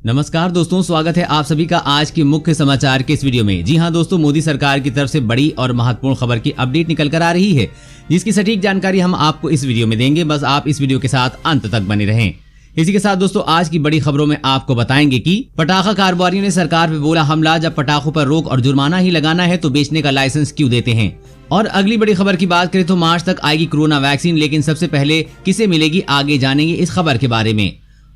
नमस्कार दोस्तों, स्वागत है आप सभी का आज के मुख्य समाचार के इस वीडियो में। जी हां दोस्तों, मोदी सरकार की तरफ से बड़ी और महत्वपूर्ण खबर की अपडेट निकल कर आ रही है, जिसकी सटीक जानकारी हम आपको इस वीडियो में देंगे। बस आप इस वीडियो के साथ अंत तक बने रहें। इसी के साथ दोस्तों, आज की बड़ी खबरों में आपको बताएंगे कि पटाखा कारोबारियों ने सरकार पे बोला हमला। जब पटाखों पर रोक और जुर्माना ही लगाना है तो बेचने का लाइसेंस क्यों देते हैं। और अगली बड़ी खबर की बात करें तो मार्च तक आएगी कोरोना वैक्सीन, लेकिन सबसे पहले किसे मिलेगी, आगे जानेंगे इस खबर के बारे में।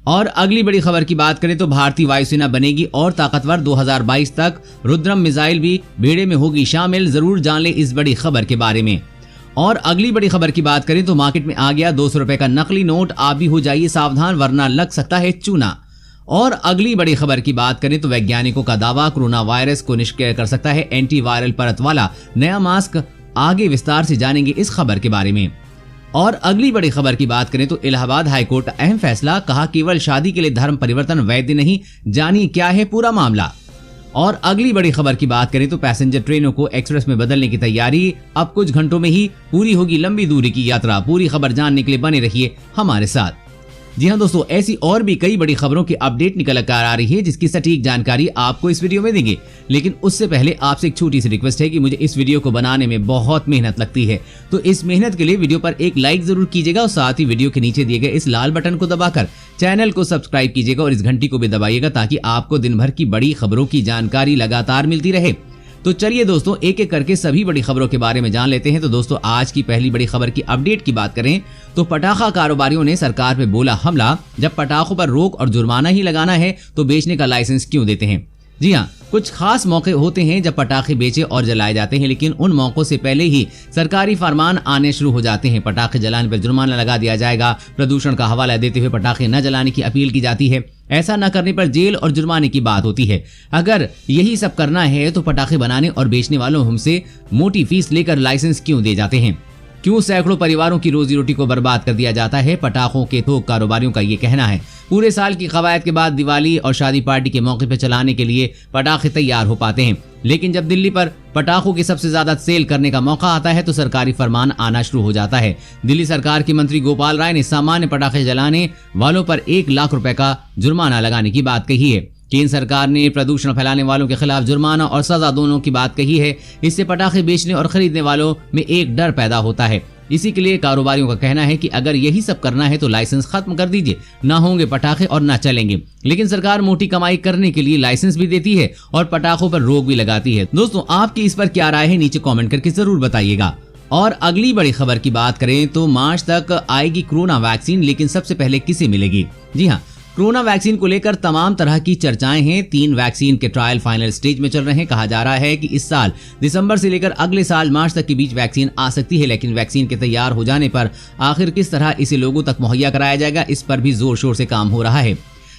और अगली बड़ी खबर की बात करें तो भारतीय वायुसेना बनेगी और ताकतवर। 2022 तक रुद्रम मिसाइल भी बेड़े में होगी शामिल। जरूर जान ले इस बड़ी खबर के बारे में। और अगली बड़ी खबर की बात करें तो मार्केट में आ गया 200 रुपए का नकली नोट। आप भी हो जाइए सावधान, वरना लग सकता है चूना। और अगली बड़ी खबर की बात करें तो वैज्ञानिकों का दावा कोरोना वायरस को निष्क्रिय कर सकता है एंटीवायरल परत वाला नया मास्क। आगे विस्तार से जानेंगे इस खबर के बारे में। और अगली बड़ी खबर की बात करें तो इलाहाबाद हाईकोर्ट का अहम फैसला, कहा केवल शादी के लिए धर्म परिवर्तन वैध नहीं। जानिए क्या है पूरा मामला। और अगली बड़ी खबर की बात करें तो पैसेंजर ट्रेनों को एक्सप्रेस में बदलने की तैयारी। अब कुछ घंटों में ही पूरी होगी लंबी दूरी की यात्रा। पूरी खबर जानने के लिए बने रहिए हमारे साथ। जी हां दोस्तों, ऐसी और भी कई बड़ी खबरों की अपडेट निकल कर आ रही है, जिसकी सटीक जानकारी आपको इस वीडियो में देंगे। लेकिन उससे पहले आपसे एक छोटी सी रिक्वेस्ट है कि मुझे इस वीडियो को बनाने में बहुत मेहनत लगती है, तो इस मेहनत के लिए वीडियो पर एक लाइक जरूर कीजिएगा और साथ ही वीडियो के नीचे दिए गए इस लाल बटन को दबाकर चैनल को सब्सक्राइब कीजिएगा और इस घंटी को भी दबाइएगा, ताकि आपको दिन भर की बड़ी खबरों की जानकारी लगातार मिलती रहे। तो चलिए दोस्तों, एक एक करके सभी बड़ी खबरों के बारे में जान लेते हैं। तो दोस्तों, आज की पहली बड़ी खबर की अपडेट की बात करें तो पटाखा कारोबारियों ने सरकार पे बोला हमला। जब पटाखों पर रोक और जुर्माना ही लगाना है तो बेचने का लाइसेंस क्यों देते हैं। जी हाँ, कुछ खास मौके होते हैं जब पटाखे बेचे और जलाए जाते हैं, लेकिन उन मौकों से पहले ही सरकारी फरमान आने शुरू हो जाते हैं। पटाखे जलाने पर जुर्माना लगा दिया जाएगा। प्रदूषण का हवाला देते हुए पटाखे न जलाने की अपील की जाती है। ऐसा न करने पर जेल और जुर्माने की बात होती है। अगर यही सब करना है तो पटाखे बनाने और बेचने वालों हमसे मोटी फीस लेकर लाइसेंस क्यों दे जाते हैं। क्यों सैकड़ों परिवारों की रोजी रोटी को बर्बाद कर दिया जाता है। पटाखों के थोक कारोबारियों का ये कहना है पूरे साल की कवायद के बाद दिवाली और शादी पार्टी के मौके पर चलाने के लिए पटाखे तैयार हो पाते हैं, लेकिन जब दिल्ली पर पटाखों की सबसे ज्यादा सेल करने का मौका आता है तो सरकारी फरमान आना शुरू हो जाता है। दिल्ली सरकार के मंत्री गोपाल राय ने सामान्य पटाखे जलाने वालों पर 1 लाख रुपए का जुर्माना लगाने की बात कही है। केंद्र सरकार ने प्रदूषण फैलाने वालों के खिलाफ जुर्माना और सजा दोनों की बात कही है। इससे पटाखे बेचने और खरीदने वालों में एक डर पैदा होता है। इसी के लिए कारोबारियों का कहना है कि अगर यही सब करना है तो लाइसेंस खत्म कर दीजिए, ना होंगे पटाखे और ना चलेंगे। लेकिन सरकार मोटी कमाई करने के लिए लाइसेंस भी देती है और पटाखों पर रोक भी लगाती है। दोस्तों, आपकी इस पर क्या राय है, नीचे कमेंट करके जरूर बताइएगा। और अगली बड़ी खबर की बात करें तो मार्च तक आएगी कोरोना वैक्सीन, लेकिन सबसे पहले किसे मिलेगी। जी हाँ, कोरोना वैक्सीन को लेकर तमाम तरह की चर्चाएं हैं। 3 वैक्सीन के ट्रायल फाइनल स्टेज में चल रहे हैं। कहा जा रहा है कि इस साल दिसंबर से लेकर अगले साल मार्च तक के बीच वैक्सीन आ सकती है, लेकिन वैक्सीन के तैयार हो जाने पर आखिर किस तरह इसे लोगों तक मुहैया कराया जाएगा, इस पर भी जोर शोर से काम हो रहा है।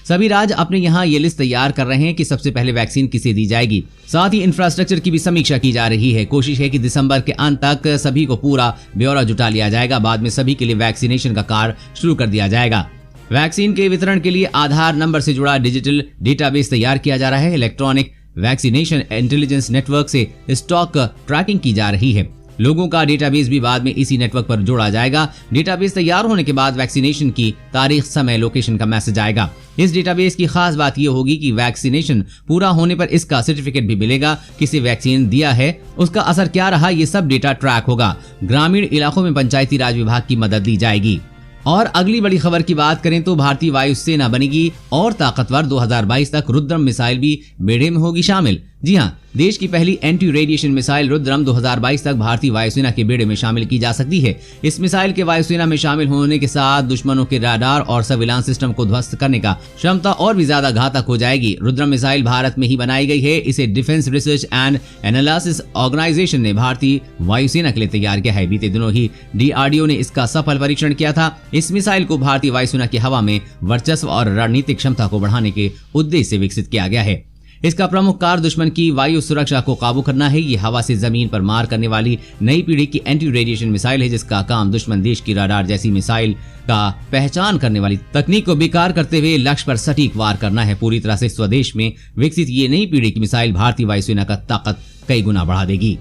सभी राज्य अपने यहाँ ये लिस्ट तैयार कर रहे हैं कि सबसे पहले वैक्सीन किसे दी जाएगी। साथ ही इंफ्रास्ट्रक्चर की भी समीक्षा की जा रही है। कोशिश है कि दिसंबर के अंत तक सभी को पूरा ब्यौरा जुटा लिया जाएगा। बाद में सभी के लिए वैक्सीनेशन का कार्य शुरू कर दिया जाएगा। वैक्सीन के वितरण के लिए आधार नंबर से जुड़ा डिजिटल डेटाबेस तैयार किया जा रहा है। इलेक्ट्रॉनिक वैक्सीनेशन इंटेलिजेंस नेटवर्क से स्टॉक ट्रैकिंग की जा रही है। लोगों का डेटाबेस भी बाद में इसी नेटवर्क पर जोड़ा जाएगा। डेटाबेस तैयार होने के बाद वैक्सीनेशन की तारीख, समय, लोकेशन का मैसेज आएगा। इस डेटाबेस की खास बात यह होगी कि वैक्सीनेशन पूरा होने पर इसका सर्टिफिकेट भी मिलेगा। किसे वैक्सीन दिया है, उसका असर क्या रहा, ये सब डेटा ट्रैक होगा। ग्रामीण इलाकों में पंचायती राज विभाग की मदद ली जाएगी। और अगली बड़ी खबर की बात करें तो भारतीय वायुसेना बनेगी और ताकतवर। 2022 तक रुद्रम मिसाइल भी बेड़े में होगी शामिल। जी हाँ, देश की पहली एंटी रेडिएशन मिसाइल रुद्रम 2022 तक भारतीय वायुसेना के बेड़े में शामिल की जा सकती है। इस मिसाइल के वायुसेना में शामिल होने के साथ दुश्मनों के राडार और सर्विलांस सिस्टम को ध्वस्त करने का क्षमता और भी ज्यादा घातक हो जाएगी। रुद्रम मिसाइल भारत में ही बनाई गई है। इसे defence research and analysis organisation ने भारतीय वायुसेना के लिए तैयार किया है। बीते दिनों ही DRDO ने इसका सफल परीक्षण किया था। इस मिसाइल को भारतीय वायुसेना की हवा में वर्चस्व और रणनीतिक क्षमता को बढ़ाने के उद्देश्य से विकसित किया गया है। इसका प्रमुख कार्य दुश्मन की वायु सुरक्षा को काबू करना है। ये हवा से जमीन पर मार करने वाली नई पीढ़ी की एंटी रेडिएशन मिसाइल है, जिसका काम दुश्मन देश की रडार जैसी मिसाइल का पहचान करने वाली तकनीक को बेकार करते हुए लक्ष्य पर सटीक वार करना है। पूरी तरह से स्वदेश में विकसित ये नई पीढ़ी की मिसाइल भारतीय वायुसेना का ताकत कई गुना बढ़ा देगी।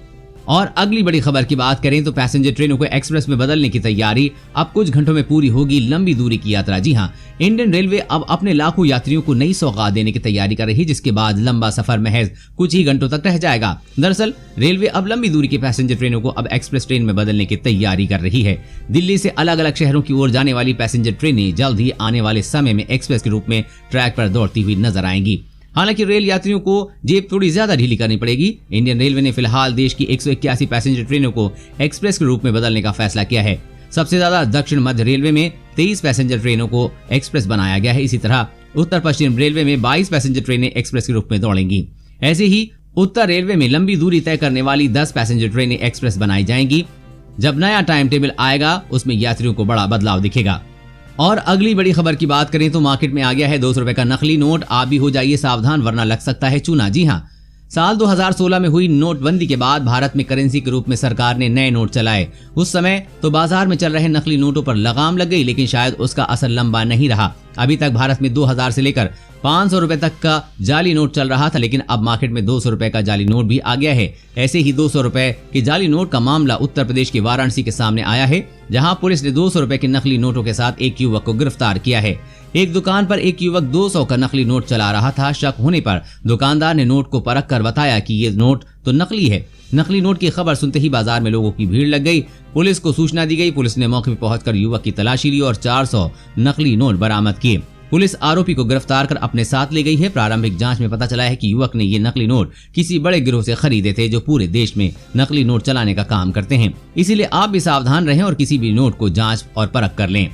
और अगली बड़ी खबर की बात करें तो पैसेंजर ट्रेनों को एक्सप्रेस में बदलने की तैयारी, अब कुछ घंटों में पूरी होगी लंबी दूरी की यात्रा। जी हां, इंडियन रेलवे अब अपने लाखों यात्रियों को नई सौगात देने की तैयारी कर रही है, जिसके बाद लंबा सफर महज कुछ ही घंटों तक रह जाएगा। दरअसल रेलवे अब लंबी दूरी की पैसेंजर ट्रेनों को अब एक्सप्रेस ट्रेन में बदलने की तैयारी कर रही है। दिल्ली से अलग अलग शहरों की ओर जाने वाली पैसेंजर ट्रेनें जल्द ही आने वाले समय में एक्सप्रेस के रूप में ट्रैक पर दौड़ती हुई नजर आएंगी। हालांकि रेल यात्रियों को जेब थोड़ी ज्यादा ढीली करनी पड़ेगी। इंडियन रेलवे ने फिलहाल देश की 181 पैसेंजर ट्रेनों को एक्सप्रेस के रूप में बदलने का फैसला किया है। सबसे ज्यादा दक्षिण मध्य रेलवे में 23 पैसेंजर ट्रेनों को एक्सप्रेस बनाया गया है। इसी तरह उत्तर पश्चिम रेलवे में 22 पैसेंजर ट्रेनें एक्सप्रेस के रूप में दौड़ेंगी। ऐसे ही उत्तर रेलवे में लंबी दूरी तय करने वाली 10 पैसेंजर ट्रेनें एक्सप्रेस बनाई जाएंगी। जब नया टाइम टेबल आएगा उसमें यात्रियों को बड़ा बदलाव दिखेगा। और अगली बड़ी खबर की बात करें तो मार्केट में आ गया है 200 रुपए का नकली नोट। आप भी हो जाइए सावधान वरना लग सकता है चूना। जी हां, साल 2016 में हुई नोटबंदी के बाद भारत में करेंसी के रूप में सरकार ने नए नोट चलाए। उस समय तो बाजार में चल रहे नकली नोटों पर लगाम लग गई, लेकिन शायद उसका असर लंबा नहीं रहा। अभी तक भारत में 2000 से लेकर 500 रुपए तक का जाली नोट चल रहा था, लेकिन अब मार्केट में 200 रुपए का जाली नोट भी आ गया है। ऐसे ही 200 रुपए के जाली नोट का मामला उत्तर प्रदेश के वाराणसी के सामने आया है, जहां पुलिस ने 200 रुपए के नकली नोटों के साथ एक युवक को गिरफ्तार किया है। एक दुकान पर एक युवक 200 का नकली नोट चला रहा था। शक होने पर दुकानदार ने नोट को परख कर बताया कि ये नोट तो नकली है। नकली नोट की खबर सुनते ही बाजार में लोगों की भीड़ लग गई। पुलिस को सूचना दी गई। पुलिस ने मौके पर पहुंचकर युवक की तलाशी ली और 400 नकली नोट बरामद किए। पुलिस आरोपी को गिरफ्तार कर अपने साथ ले गई है। प्रारंभिक जांच में पता चला है कि युवक ने ये नकली नोट किसी बड़े गिरोह से खरीदे थे, जो पूरे देश में नकली नोट चलाने का काम करते हैं। इसीलिए आप भी सावधान रहें और किसी भी नोट को जांच और परख कर लें।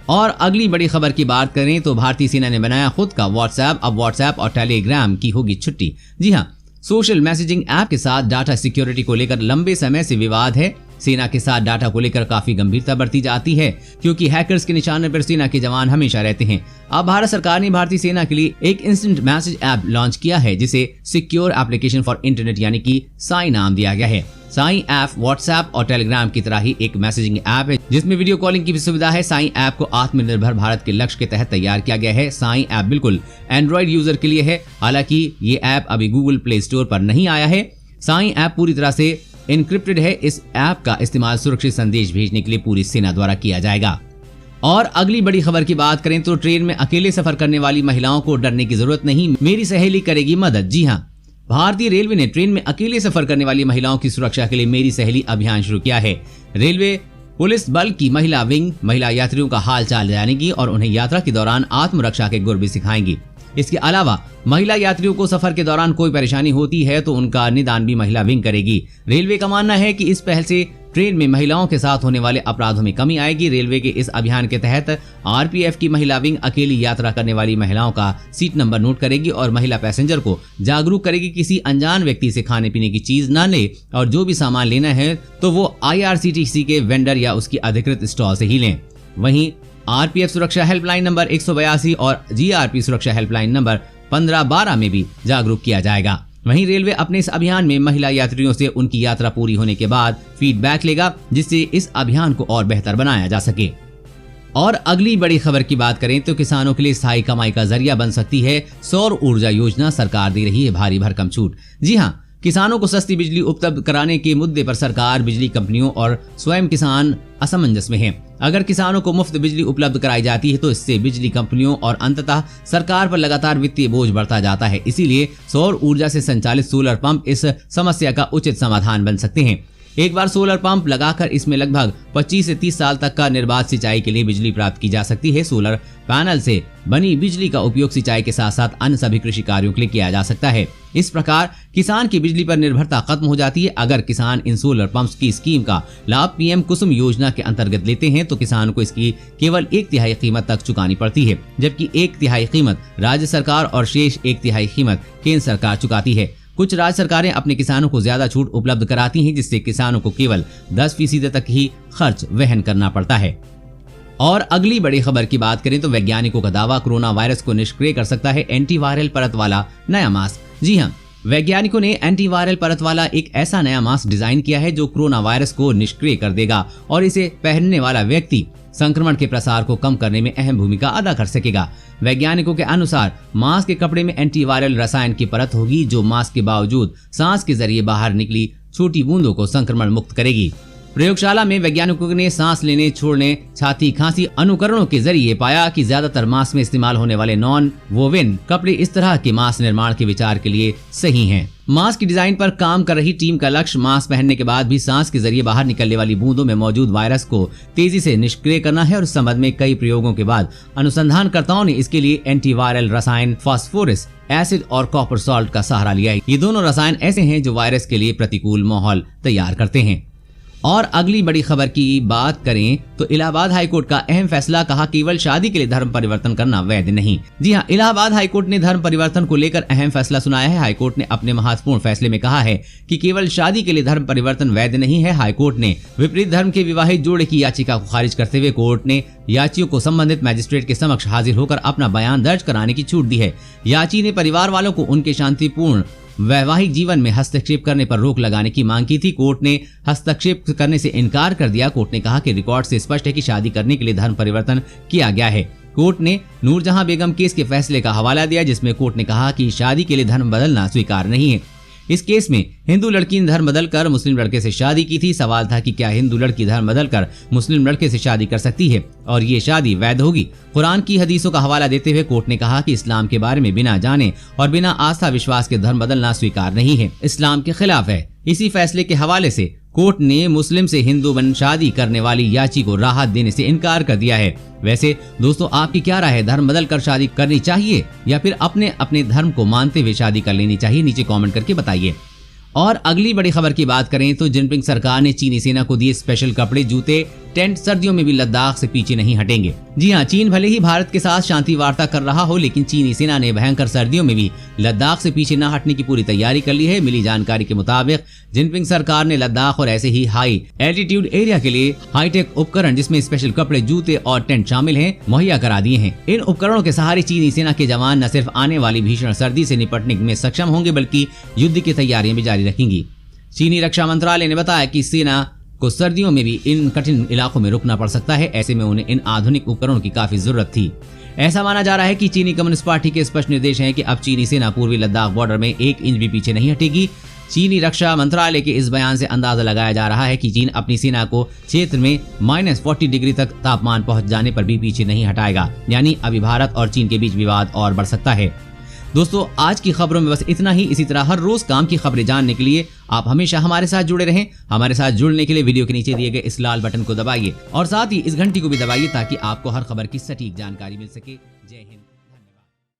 और अगली बड़ी खबर की बात करें तो भारतीय सेना ने बनाया खुद का व्हाट्सएप। अब व्हाट्सएप और टेलीग्राम की होगी छुट्टी। जी हाँ, सोशल मैसेजिंग ऐप के साथ डाटा सिक्योरिटी को लेकर लंबे समय से विवाद है। सेना के साथ डाटा को लेकर काफी गंभीरता बरती जाती है, क्योंकि हैकर्स के निशाने पर सेना के जवान हमेशा रहते हैं। अब भारत सरकार ने भारतीय सेना के लिए एक इंस्टेंट मैसेज ऐप लॉन्च किया है, जिसे सिक्योर एप्लीकेशन फॉर इंटरनेट यानी कि साई नाम दिया गया है। साई ऐप व्हाट्सएप और टेलीग्राम की तरह ही एक मैसेजिंग ऐप है, जिसमें वीडियो कॉलिंग की भी सुविधा है। साई ऐप को आत्मनिर्भर भारत के लक्ष्य के तहत तैयार किया गया है। साई ऐप बिल्कुल एंड्रॉइड यूजर के लिए है। हालांकि ये ऐप अभी गूगल प्ले स्टोर पर नहीं आया है। साई ऐप पूरी तरह से एन्क्रिप्टेड है। इस ऐप का इस्तेमाल सुरक्षित संदेश भेजने के लिए पूरी सेना द्वारा किया जाएगा। और अगली बड़ी खबर की बात करें तो ट्रेन में अकेले सफर करने वाली महिलाओं को डरने की जरूरत नहीं, मेरी सहेली करेगी मदद। जी हाँ, भारतीय रेलवे ने ट्रेन में अकेले सफर करने वाली महिलाओं की सुरक्षा के लिए मेरी सहेली अभियान शुरू किया है। रेलवे पुलिस बल की महिला विंग महिला यात्रियों का हाल चाल जानेगी और उन्हें यात्रा के दौरान आत्मरक्षा के गुर भी सिखाएंगी। इसके अलावा महिला यात्रियों को सफर के दौरान कोई परेशानी होती है तो उनका निदान भी महिला विंग करेगी। रेलवे का मानना है कि इस पहल से ट्रेन में महिलाओं के साथ होने वाले अपराधों में कमी आएगी। रेलवे के इस अभियान के तहत आरपीएफ की महिला विंग अकेली यात्रा करने वाली महिलाओं का सीट नंबर नोट करेगी और महिला पैसेंजर को जागरूक करेगी किसी अनजान व्यक्ति से खाने पीने की चीज न ले, और जो भी सामान लेना है तो वो IRCTC के वेंडर या उसकी अधिकृत स्टॉल से ही लें। वहीं आरपीएफ सुरक्षा हेल्पलाइन नंबर 182 और जीआरपी सुरक्षा हेल्पलाइन नंबर 1512 में भी जागरूक किया जाएगा। वहीं रेलवे अपने इस अभियान में महिला यात्रियों से उनकी यात्रा पूरी होने के बाद फीडबैक लेगा, जिससे इस अभियान को और बेहतर बनाया जा सके। और अगली बड़ी खबर की बात करें तो किसानों के लिए स्थायी कमाई का जरिया बन सकती है सौर ऊर्जा योजना। सरकार दे रही है भारी भरकम छूट। जी हाँ, किसानों को सस्ती बिजली उपलब्ध कराने के मुद्दे पर सरकार, बिजली कंपनियों और स्वयं किसान असमंजस में हैं। अगर किसानों को मुफ्त बिजली उपलब्ध कराई जाती है तो इससे बिजली कंपनियों और अंततः सरकार पर लगातार वित्तीय बोझ बढ़ता जाता है। इसीलिए सौर ऊर्जा से संचालित सोलर पंप इस समस्या का उचित समाधान बन सकते हैं। एक बार सोलर पंप लगाकर इसमें लगभग 25 से 30 साल तक का निर्बाध सिंचाई के लिए बिजली प्राप्त की जा सकती है। सोलर पैनल से बनी बिजली का उपयोग सिंचाई के साथ साथ अन्य सभी कृषि कार्यों के लिए किया जा सकता है। इस प्रकार किसान की बिजली पर निर्भरता खत्म हो जाती है। अगर किसान इन सोलर पंप्स की स्कीम का लाभ पीएम कुसुम योजना के अंतर्गत लेते हैं तो किसान को इसकी केवल 1/3 कीमत तक चुकानी पड़ती है, जबकि 1/3 कीमत राज्य सरकार और शेष 1/3 कीमत केंद्र सरकार चुकाती है। कुछ राज्य सरकारें अपने किसानों को ज्यादा छूट उपलब्ध कराती हैं, जिससे किसानों को केवल 10% तक ही खर्च वहन करना पड़ता है। और अगली बड़ी खबर की बात करें तो वैज्ञानिकों का दावा, कोरोना वायरस को निष्क्रिय कर सकता है एंटीवायरल परत वाला नया मास्क। जी हाँ, वैज्ञानिकों ने एंटीवायरल परत वाला एक ऐसा नया मास्क डिजाइन किया है जो कोरोना वायरस को निष्क्रिय कर देगा और इसे पहनने वाला व्यक्ति संक्रमण के प्रसार को कम करने में अहम भूमिका अदा कर सकेगा। वैज्ञानिकों के अनुसार मास्क के कपड़े में एंटीवायरल रसायन की परत होगी जो मास्क के बावजूद सांस के जरिए बाहर निकली छोटी बूंदों को संक्रमण मुक्त करेगी। प्रयोगशाला में वैज्ञानिकों ने सांस लेने, छोड़ने, छाती, खांसी अनुकरणों के जरिए पाया कि ज्यादातर मांस में इस्तेमाल होने वाले नॉन वोवेन कपड़े इस तरह के मांस निर्माण के विचार के लिए सही हैं। मास्क की डिजाइन पर काम कर रही टीम का लक्ष्य मास्क पहनने के बाद भी सांस के जरिए बाहर निकलने वाली बूंदों में मौजूद वायरस को तेजी से निष्क्रिय करना है और इस संबंध में कई प्रयोगों के बाद अनुसंधानकर्ताओं ने इसके लिए एंटीवायरल रसायन फास्फोरस एसिड और कॉपर सॉल्ट का सहारा लिया है। ये दोनों रसायन ऐसे हैं जो वायरस के लिए प्रतिकूल माहौल तैयार करते हैं। और अगली बड़ी खबर की बात करें तो इलाहाबाद हाईकोर्ट का अहम फैसला, कहा केवल शादी के लिए धर्म परिवर्तन करना वैध नहीं। जी हां, इलाहाबाद हाईकोर्ट ने धर्म परिवर्तन को लेकर अहम फैसला सुनाया है। हाईकोर्ट ने अपने महत्वपूर्ण फैसले में कहा है कि केवल शादी के लिए धर्म परिवर्तन वैध नहीं है। हाईकोर्ट ने विपरीत धर्म के विवाहित जोड़े की याचिका को खारिज करते हुए कोर्ट ने याचियों को संबंधित मैजिस्ट्रेट के समक्ष हाजिर होकर अपना बयान दर्ज कराने की छूट दी है। याची ने परिवार वालों को उनके शांतिपूर्ण वैवाहिक जीवन में हस्तक्षेप करने पर रोक लगाने की मांग की थी। कोर्ट ने हस्तक्षेप करने से इनकार कर दिया। कोर्ट ने कहा कि रिकॉर्ड से स्पष्ट है कि शादी करने के लिए धर्म परिवर्तन किया गया है। कोर्ट ने नूरजहां बेगम केस के फैसले का हवाला दिया, जिसमें कोर्ट ने कहा कि शादी के लिए धर्म बदलना स्वीकार नहीं है। इस केस में हिंदू लड़की ने धर्म बदलकर मुस्लिम लड़के से शादी की थी। सवाल था कि क्या हिंदू लड़की धर्म बदलकर मुस्लिम लड़के से शादी कर सकती है और ये शादी वैध होगी। कुरान की हदीसों का हवाला देते हुए कोर्ट ने कहा कि इस्लाम के बारे में बिना जाने और बिना आस्था विश्वास के धर्म बदलना स्वीकार नहीं है, इस्लाम के खिलाफ है। इसी फैसले के हवाले से कोर्ट ने मुस्लिम से हिंदू बन शादी करने वाली याची को राहत देने से इनकार कर दिया है। वैसे दोस्तों, आपकी क्या राय है? धर्म बदल कर शादी करनी चाहिए या फिर अपने अपने धर्म को मानते हुए शादी कर लेनी चाहिए? नीचे कमेंट करके बताइए। और अगली बड़ी खबर की बात करें तो जिनपिंग सरकार ने चीनी सेना को दिए स्पेशल कपड़े, जूते, टेंट। सर्दियों में भी लद्दाख से पीछे नहीं हटेंगे। जी हां, चीन भले ही भारत के साथ शांति वार्ता कर रहा हो, लेकिन चीनी सेना ने भयंकर सर्दियों में भी लद्दाख से पीछे न हटने की पूरी तैयारी कर ली है। मिली जानकारी के मुताबिक जिनपिंग सरकार ने लद्दाख और ऐसे ही हाई एल्टीट्यूड एरिया के लिए हाईटेक उपकरण, जिसमें स्पेशल कपड़े, जूते और टेंट शामिल हैं, मुहैया करा दिए हैं। इन उपकरणों के सहारे चीनी सेना के जवान न सिर्फ आने वाली भीषण सर्दी से निपटने में सक्षम होंगे, बल्कि युद्ध की तैयारियां भी जारी रखेंगी। चीनी रक्षा मंत्रालय ने बताया कि सेना को सर्दियों में भी इन कठिन इलाकों में रुकना पड़ सकता है। ऐसे में उन्हें इन आधुनिक उपकरणों की काफी जरूरत थी। ऐसा माना जा रहा है कि चीनी कम्युनिस्ट पार्टी के स्पष्ट निर्देश हैं कि अब चीनी सेना पूर्वी लद्दाख बॉर्डर में 1 इंच भी पीछे नहीं हटेगी। चीनी रक्षा मंत्रालय के इस बयान से अंदाजा लगाया जा रहा है कि चीन अपनी सेना को क्षेत्र में -40 डिग्री तक तापमान पहुंच जाने पर भी पीछे नहीं हटाएगा। यानी अभी भारत और चीन के बीच विवाद और बढ़ सकता है। दोस्तों, आज की खबरों में बस इतना ही। इसी तरह हर रोज काम की खबरें जानने के लिए आप हमेशा हमारे साथ जुड़े रहें। हमारे साथ जुड़ने के लिए वीडियो के नीचे दिए गए इस लाल बटन को दबाइए और साथ ही इस घंटी को भी दबाइए ताकि आपको हर खबर की सटीक जानकारी मिल सके। जय हिंद।